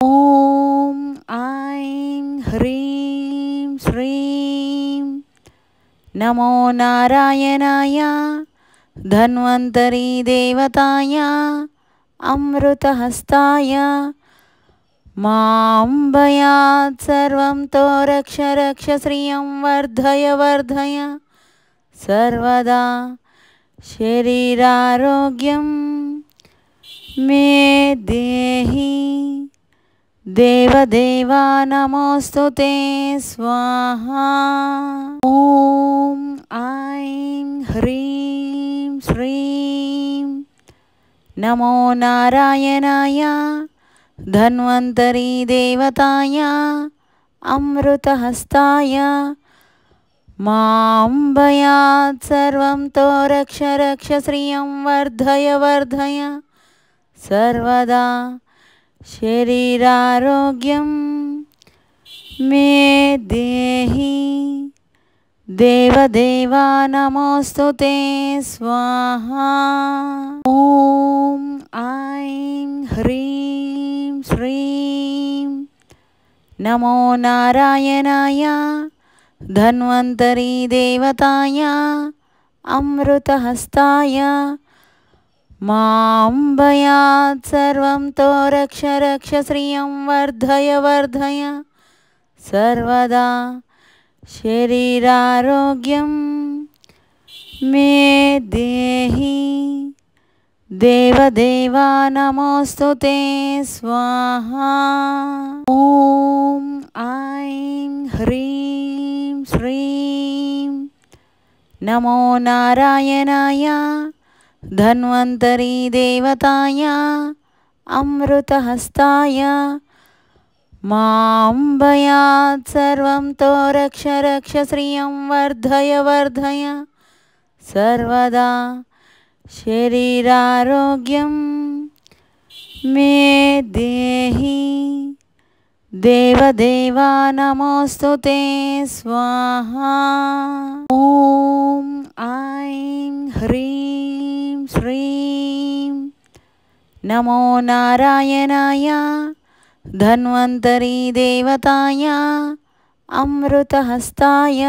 ॐ ऐं ह्रीं श्रीं नमो नारायणाय धन्वन्तरी देवताय अमृतहस्ताय मां भयात् सर्वं तो रक्ष रक्ष श्रियं वर्धय वर्धय सर्वदा शरीरारोग्यं मे देहि देवदेवा नमोऽस्तु ते स्वाहा। ॐ ऐं ह्रीं श्रीं नमो नारायणाय धन्वन्तरी देवताय अमृतहस्ताय मां भयात् सर्वं तो रक्ष रक्ष श्रियं वर्धय वर्धय सर्वदा शरीरारोग्यं मे देहि देवदेवा नमोऽस्तु ते स्वाहा। ॐ ऐं ह्रीं श्रीं नमो नारायणाय धन्वन्तरी देवताय अमृतहस्ताय मां भयात् सर्वं तो रक्ष रक्ष श्रियं वर्धय वर्धय सर्वदा शरीरारोग्यं मे देहि देवदेवा नमोऽस्तु ते स्वाहा। ॐ ऐं ह्रीं श्रीं नमो नारायणाय धन्वन्तरी देवताय अमृतहस्ताय मां भयात् सर्वं तो रक्ष रक्ष श्रियं वर्धय वर्धय सर्वदा शरीरारोग्यं मे देहि देवदेवा नमोऽस्तु ते स्वाहा। ॐ ऐं ह्रीं श्रीं नमो नारायणाय धन्वन्तरी देवताय अमृतहस्ताय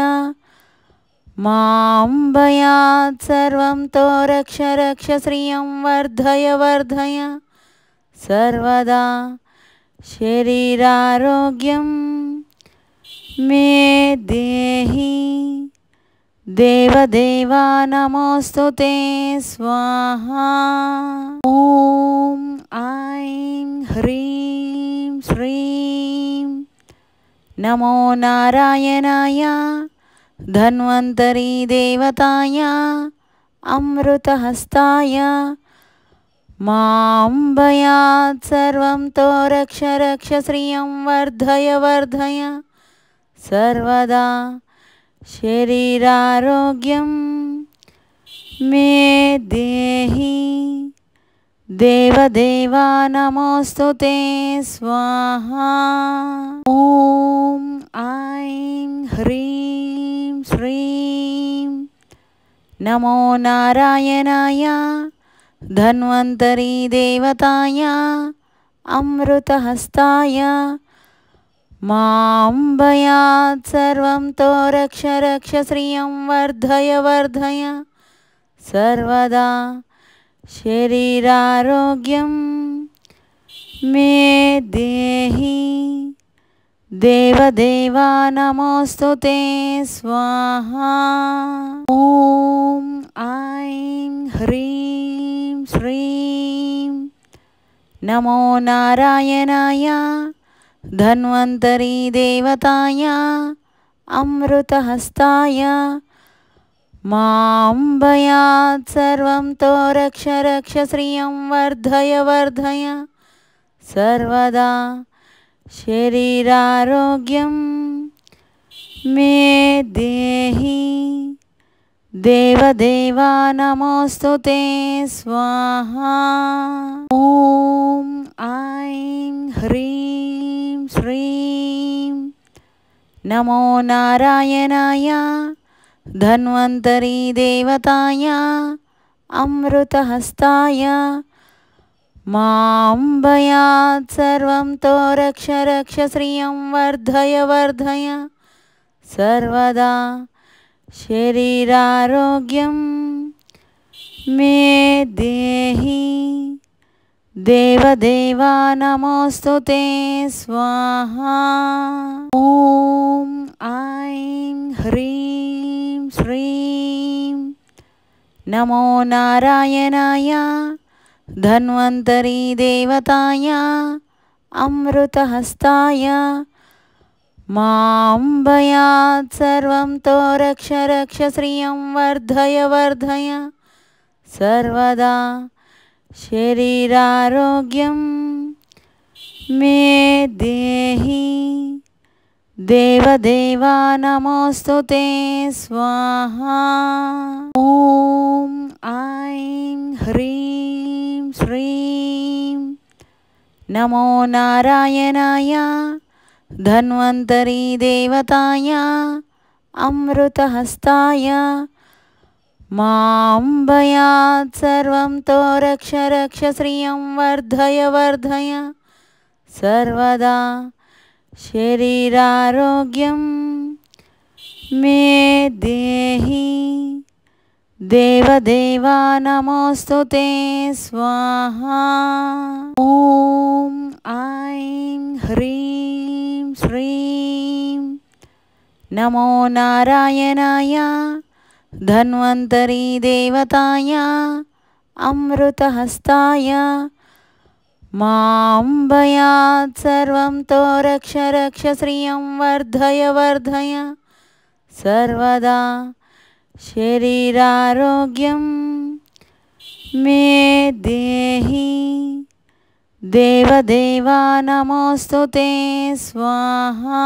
मां भयात् सर्वं तो रक्ष रक्ष श्रियं वर्धय वर्धय सर्वदा शरीरारोग्यं मे देहि देवदेवा नमोऽस्तु ते स्वाहा। ॐ ऐं ह्रीं श्रीं नमो नारायणाय धन्वन्तरी देवताय अमृतहस्ताय मां भयात् सर्वं तो रक्ष रक्ष श्रियं वर्धय वर्धय सर्वदा शरीरारोग्यं मे देहि देवदेवा नमोऽस्तु ते स्वाहा। ॐ ऐं ह्रीं श्रीं नमो नारायणाय धन्वन्तरी देवताय अमृतहस्ताय मां भयात् सर्वं तो रक्ष रक्ष श्रियं वर्धय वर्धय सर्वदा शरीरारोग्यं मे देहि देवदेवा नमोऽस्तु ते स्वाहा। ॐ ऐं ह्रीं श्रीं नमो नारायणाय धन्वन्तरी देवताय अमृतहस्ताय मां भयात् सर्वं तो रक्ष रक्ष श्रियं वर्धय वर्धय सर्वदा शरीरारोग्यं मे देहि देवदेवा नमोऽस्तु ते स्वाहा। ॐ ऐं ह्रीं श्रीं नमो नारायणाय धन्वन्तरी देवताय अमृतहस्ताय मां भयात् सर्वं तो रक्ष रक्ष श्रियं वर्धय वर्धय सर्वदा शरीरारोग्यं मे देहि देवदेवा नमोऽस्तु ते स्वाहा। ॐ ऐं ह्रीं श्रीं नमो नारायणाय धन्वन्तरी देवताय अमृतहस्ताय मां भयात् सर्वं तो रक्ष रक्ष श्रियं वर्धय वर्धय सर्वदा शरीरारोग्यं मे देहि देवदेवा नमोऽस्तु ते स्वाहा। ॐ ऐं ह्रीं श्रीं नमो नारायणाय धन्वन्तरी देवताय अमृतहस्ताय मां भयात् सर्वं तो रक्ष रक्ष श्रियं वर्धय वर्धय सर्वदा शरीरारोग्यं मे देहि देवदेवा नमोऽस्तु ते स्वाहा। ॐ ऐं ह्रीं श्रीं नमो नारायणाय धन्वन्तरी देवताय अमृतहस्ताय मां भयात् सर्वं तो रक्ष रक्ष श्रियं वर्धय वर्धय सर्वदा शरीरारोग्यं मे देहि देवदेवा नमोऽस्तु ते स्वाहा।